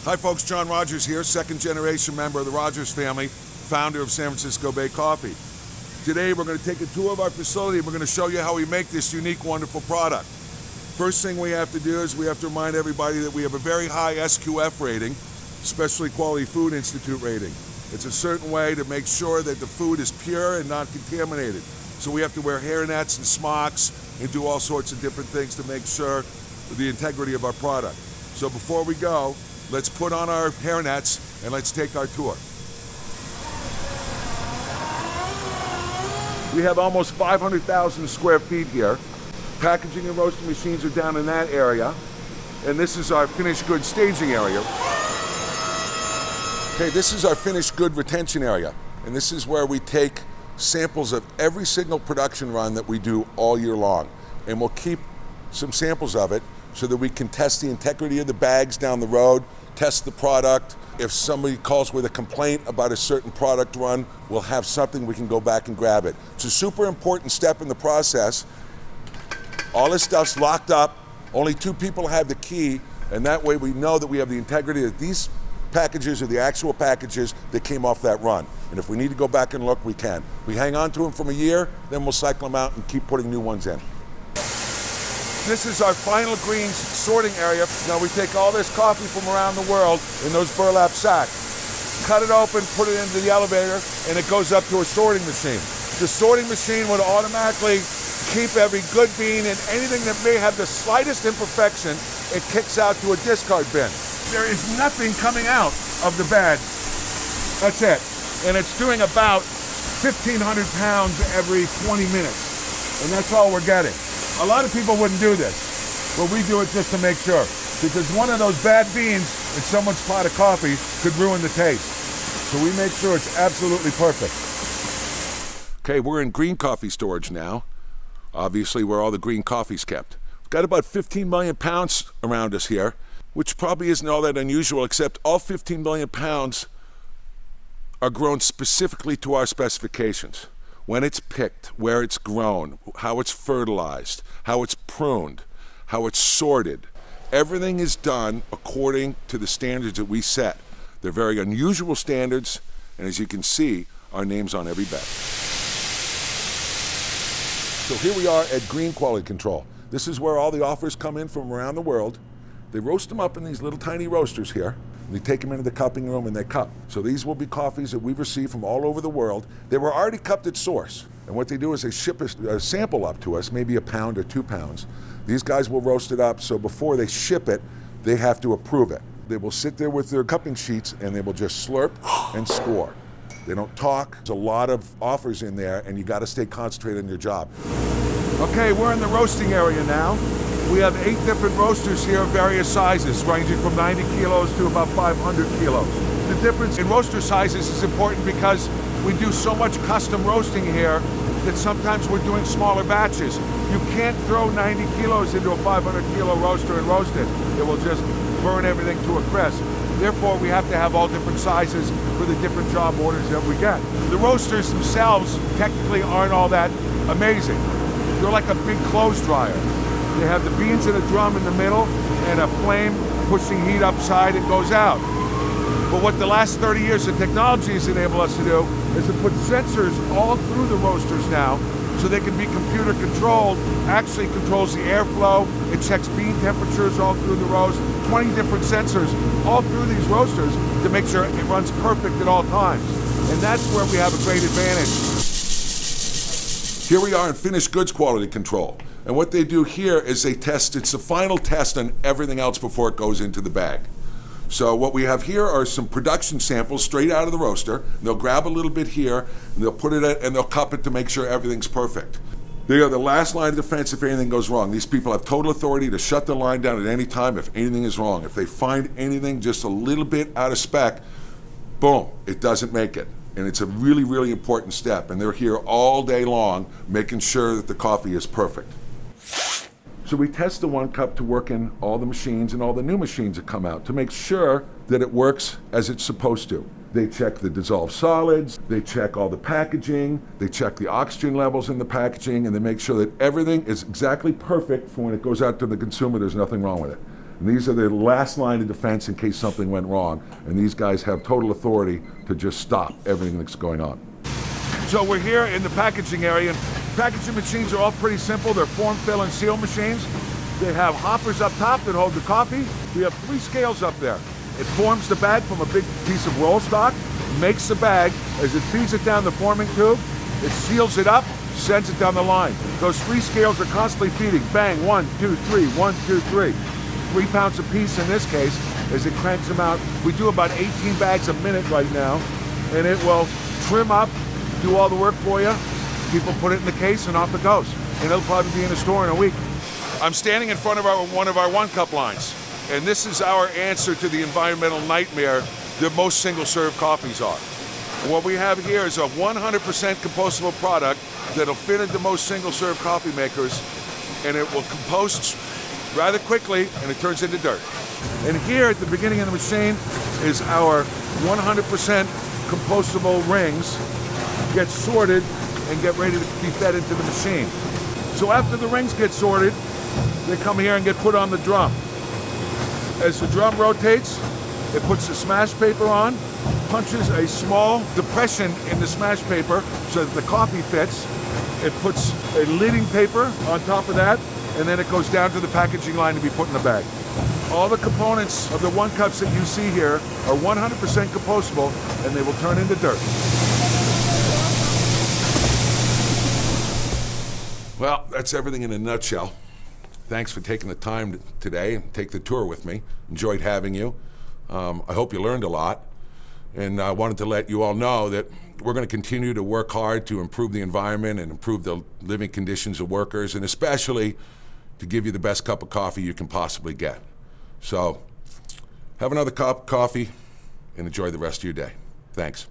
Hi folks, John Rogers here, second generation member of the Rogers family, founder of San Francisco Bay Coffee. Today we're going to take a tour of our facility and we're going to show you how we make this unique, wonderful product. First thing we have to do is we have to remind everybody that we have a very high SQF rating, Specialty Quality Food Institute rating. It's a certain way to make sure that the food is pure and not contaminated. So we have to wear hairnets and smocks and do all sorts of different things to make sure the integrity of our product. So before we go, let's put on our hairnets and let's take our tour. We have almost 500,000 square feet here. Packaging and roasting machines are down in that area. And this is our finished goods staging area. Okay, this is our finished good retention area. And this is where we take samples of every single production run that we do all year long. And we'll keep some samples of it so that we can test the integrity of the bags down the road, test the product. If somebody calls with a complaint about a certain product run, we'll have something we can go back and grab it. It's a super important step in the process. All this stuff's locked up. Only 2 people have the key, and that way we know that we have the integrity that these packages are the actual packages that came off that run. And if we need to go back and look, we can. We hang on to them from a year, then we'll cycle them out and keep putting new ones in. This is our final greens sorting area. Now we take all this coffee from around the world in those burlap sacks, cut it open, put it into the elevator, and it goes up to a sorting machine. The sorting machine would automatically keep every good bean, and anything that may have the slightest imperfection, it kicks out to a discard bin. There is nothing coming out of the bag. That's it. And it's doing about 1,500 pounds every 20 minutes. And that's all we're getting. A lot of people wouldn't do this, but we do it just to make sure. Because one of those bad beans in someone's pot of coffee could ruin the taste. So we make sure it's absolutely perfect. Okay, we're in green coffee storage now. Obviously, where all the green coffee's kept. We've got about 15 million pounds around us here, which probably isn't all that unusual, except all 15 million pounds are grown specifically to our specifications. When it's picked, where it's grown, how it's fertilized, how it's pruned, how it's sorted. Everything is done according to the standards that we set. They're very unusual standards, and as you can see, our name's on every bag. So here we are at Green Quality Control. This is where all the offers come in from around the world. They roast them up in these little tiny roasters here. They take them into the cupping room and they cup. So these will be coffees that we've received from all over the world. They were already cupped at source. And what they do is they ship a sample up to us, maybe 1 pound or 2 pounds. These guys will roast it up, so before they ship it, they have to approve it. They will sit there with their cupping sheets and they will just slurp and score. They don't talk. There's a lot of offers in there and you got to stay concentrated on your job. Okay, we're in the roasting area now. We have 8 different roasters here of various sizes, ranging from 90 kilos to about 500 kilos. The difference in roaster sizes is important because we do so much custom roasting here that sometimes we're doing smaller batches. You can't throw 90 kilos into a 500 kilo roaster and roast it. It will just burn everything to a crisp. Therefore, we have to have all different sizes for the different job orders that we get. The roasters themselves technically aren't all that amazing. They're like a big clothes dryer. They have the beans in a drum in the middle and a flame pushing heat upside and goes out. But what the last 30 years of technology has enabled us to do is to put sensors all through the roasters now so they can be computer controlled, actually controls the airflow, it checks bean temperatures all through the roast, 20 different sensors all through these roasters to make sure it runs perfect at all times. And that's where we have a great advantage. Here we are in finished goods quality control. And what they do here is they test, it's the final test on everything else before it goes into the bag. So what we have here are some production samples straight out of the roaster. They'll grab a little bit here, and they'll put it in, and they'll cup it to make sure everything's perfect. They are the last line of defense if anything goes wrong. These people have total authority to shut the line down at any time if anything is wrong. If they find anything just a little bit out of spec, boom, it doesn't make it. And it's a really, really important step. And they're here all day long making sure that the coffee is perfect. So we test the 1 cup to work in all the machines and all the new machines that come out to make sure that it works as it's supposed to. They check the dissolved solids, they check all the packaging, they check the oxygen levels in the packaging, and they make sure that everything is exactly perfect for when it goes out to the consumer. There's nothing wrong with it. And these are the last line of defense in case something went wrong. And these guys have total authority to just stop everything that's going on. So we're here in the packaging area, and packaging machines are all pretty simple. They're form, fill, and seal machines. They have hoppers up top that hold the coffee. We have 3 scales up there. It forms the bag from a big piece of roll stock, makes the bag. As it feeds it down the forming tube, it seals it up, sends it down the line. Those 3 scales are constantly feeding. Bang, 1, 2, 3, 1, 2, 3. 3 pounds a piece in this case, as it cranks them out. We do about 18 bags a minute right now, and it will trim up, do all the work for you. People put it in the case and off it goes. And it'll probably be in the store in a week. I'm standing in front of one of our 1-cup lines, and this is our answer to the environmental nightmare that most single-serve coffees are. What we have here is a 100% compostable product that'll fit into most single-serve coffee makers, and it will compost rather quickly, and it turns into dirt. And here at the beginning of the machine is our 100% compostable rings, get sorted and get ready to be fed into the machine. So after the rings get sorted, they come here and get put on the drum. As the drum rotates, it puts the smash paper on, punches a small depression in the smash paper so that the coffee fits. It puts a lidding paper on top of that, and then it goes down to the packaging line to be put in the bag. All the components of the 1-cups that you see here are 100% compostable, and they will turn into dirt. Well, that's everything in a nutshell. Thanks for taking the time today and take the tour with me. Enjoyed having you. I hope you learned a lot. And I wanted to let you all know that we're going to continue to work hard to improve the environment and improve the living conditions of workers, and especially to give you the best cup of coffee you can possibly get. So have another cup of coffee and enjoy the rest of your day. Thanks.